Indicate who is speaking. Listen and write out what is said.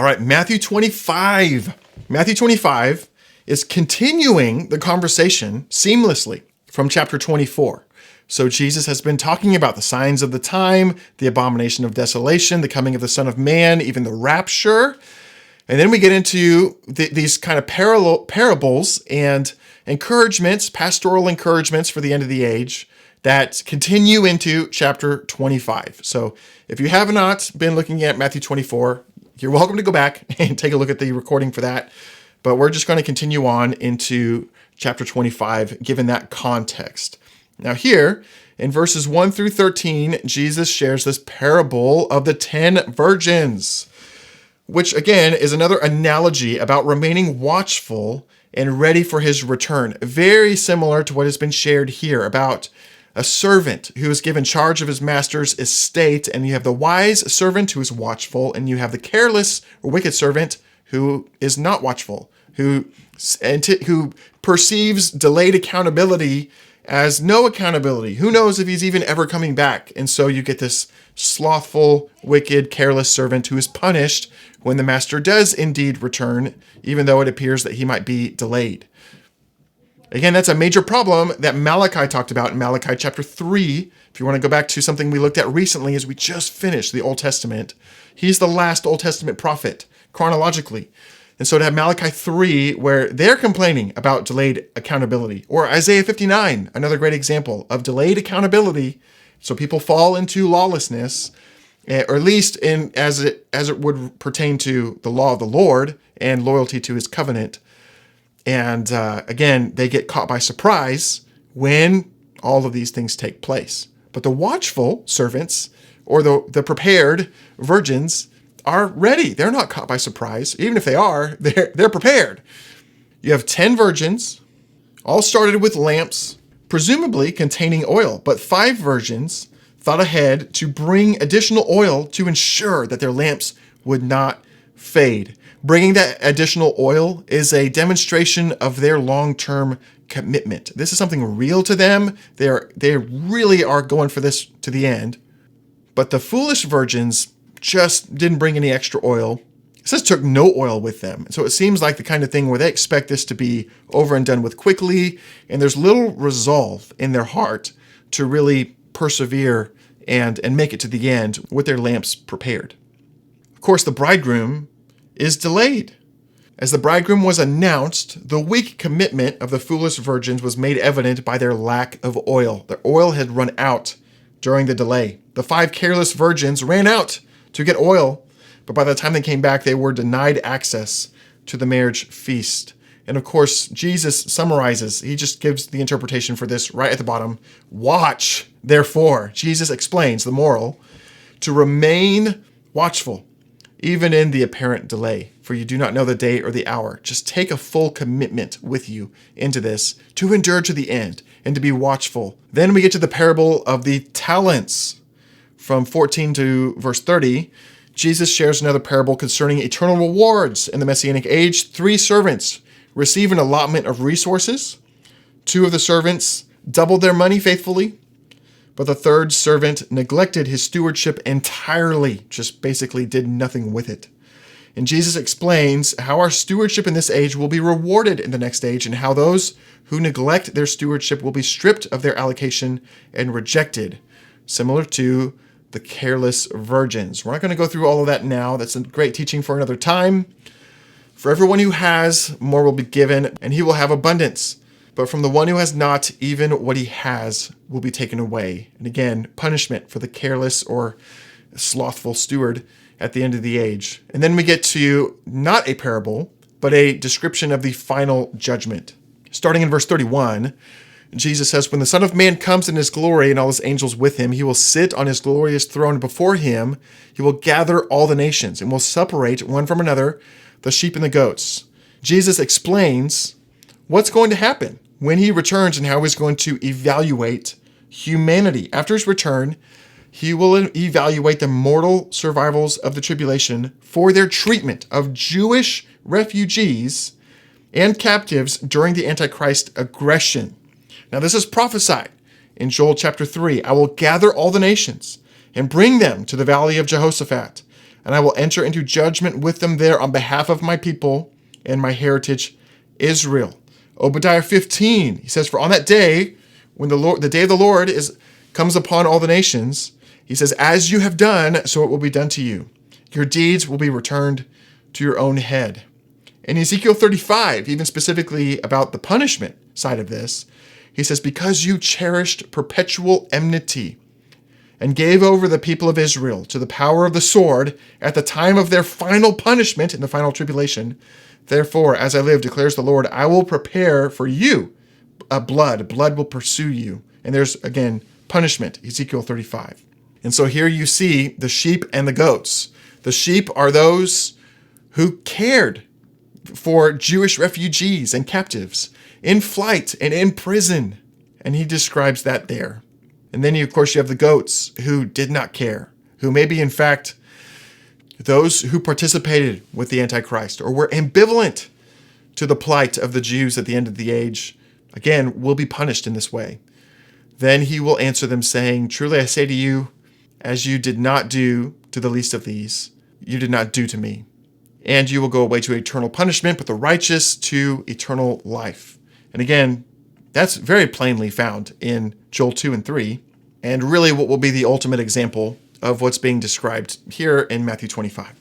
Speaker 1: All right, Matthew 25. Matthew 25 is continuing the conversation seamlessly from chapter 24. So Jesus has been talking about the signs of the time, the abomination of desolation, the coming of the Son of Man, even the rapture. And then we get into these kind of parables and encouragements, pastoral encouragements for the end of the age that continue into chapter 25. So if you have not been looking at Matthew 24, you're welcome to go back and take a look at the recording for that. But we're just going to continue on into chapter 25, given that context. Now here, in verses 1 through 13, Jesus shares this parable of the 10 virgins, which again is another analogy about remaining watchful and ready for his return. Very similar to what has been shared here about a servant who is given charge of his master's estate, and you have the wise servant who is watchful, and you have the careless or wicked servant who is not watchful, who perceives delayed accountability as no accountability. Who knows if he's even ever coming back? And so you get this slothful, wicked, careless servant who is punished when the master does indeed return, even though it appears that he might be delayed. Again, that's a major problem that Malachi talked about in Malachi chapter 3. If you want to go back to something we looked at recently as we just finished the Old Testament, he's the last Old Testament prophet chronologically. And so to have Malachi 3, where they're complaining about delayed accountability, or Isaiah 59, another great example of delayed accountability. So people fall into lawlessness, or at least as it would pertain to the law of the Lord and loyalty to his covenant. And again, they get caught by surprise when all of these things take place. But the watchful servants, or the prepared virgins, are ready. They're not caught by surprise. Even if they are, they're prepared. You have 10 virgins, all started with lamps, presumably containing oil. But 5 virgins thought ahead to bring additional oil to ensure that their lamps would not fade. Bringing that additional oil is a demonstration of their long-term commitment. This is something real to them. They really are going for this to the end. But the foolish virgins just didn't bring any extra oil. It says took no oil with them. So it seems like the kind of thing where they expect this to be over and done with quickly, and there's little resolve in their heart to really persevere and make it to the end with their lamps prepared. Of course, the bridegroom is delayed. As the bridegroom was announced, the weak commitment of the foolish virgins was made evident by their lack of oil. Their oil had run out during the delay. The 5 careless virgins ran out to get oil, but by the time they came back, they were denied access to the marriage feast. And of course, Jesus summarizes, he just gives the interpretation for this right at the bottom. Watch, therefore. Jesus explains the moral, to remain watchful, even in the apparent delay, for you do not know the day or the hour. Just take a full commitment with you into this to endure to the end and to be watchful. Then we get to the parable of the talents. From 14 to verse 30, Jesus shares another parable concerning eternal rewards in the Messianic age. 3 servants receive an allotment of resources. 2 of the servants doubled their money faithfully, but the 3rd servant neglected his stewardship entirely, just basically did nothing with it. And Jesus explains how our stewardship in this age will be rewarded in the next age, and how those who neglect their stewardship will be stripped of their allocation and rejected, similar to the careless virgins. We're not going to go through all of that now. That's a great teaching for another time. For everyone who has, more will be given, and he will have abundance. But from the one who has not, even what he has will be taken away. And again, punishment for the careless or slothful steward at the end of the age. And then we get to not a parable, but a description of the final judgment. Starting in verse 31, Jesus says, when the Son of Man comes in his glory and all his angels with him, he will sit on his glorious throne. Before him, he will gather all the nations and will separate one from another, the sheep and the goats. Jesus explains what's going to happen when he returns and how he's going to evaluate humanity. After his return, he will evaluate the mortal survivals of the tribulation for their treatment of Jewish refugees and captives during the Antichrist aggression. Now, this is prophesied in Joel chapter 3. I will gather all the nations and bring them to the valley of Jehoshaphat. and I will enter into judgment with them there on behalf of my people and my heritage, Israel. Obadiah 15, he says, for on that day, when the day of the Lord comes upon all the nations, he says, as you have done, so it will be done to you. Your deeds will be returned to your own head. In Ezekiel 35, even specifically about the punishment side of this, he says, because you cherished perpetual enmity and gave over the people of Israel to the power of the sword at the time of their final punishment in the final tribulation, therefore, as I live, declares the Lord, I will prepare for you blood. Blood will pursue you. And there's, again, punishment, Ezekiel 35. And so here you see the sheep and the goats. The sheep are those who cared for Jewish refugees and captives in flight and in prison. And he describes that there. And then, of course, you have the goats who did not care, who maybe, in fact, those who participated with the Antichrist or were ambivalent to the plight of the Jews at the end of the age, again, will be punished in this way. Then he will answer them saying, truly I say to you, as you did not do to the least of these, you did not do to me. And you will go away to eternal punishment, but the righteous to eternal life. And again, that's very plainly found in Joel 2 and 3, and really what will be the ultimate example of what's being described here in Matthew 25.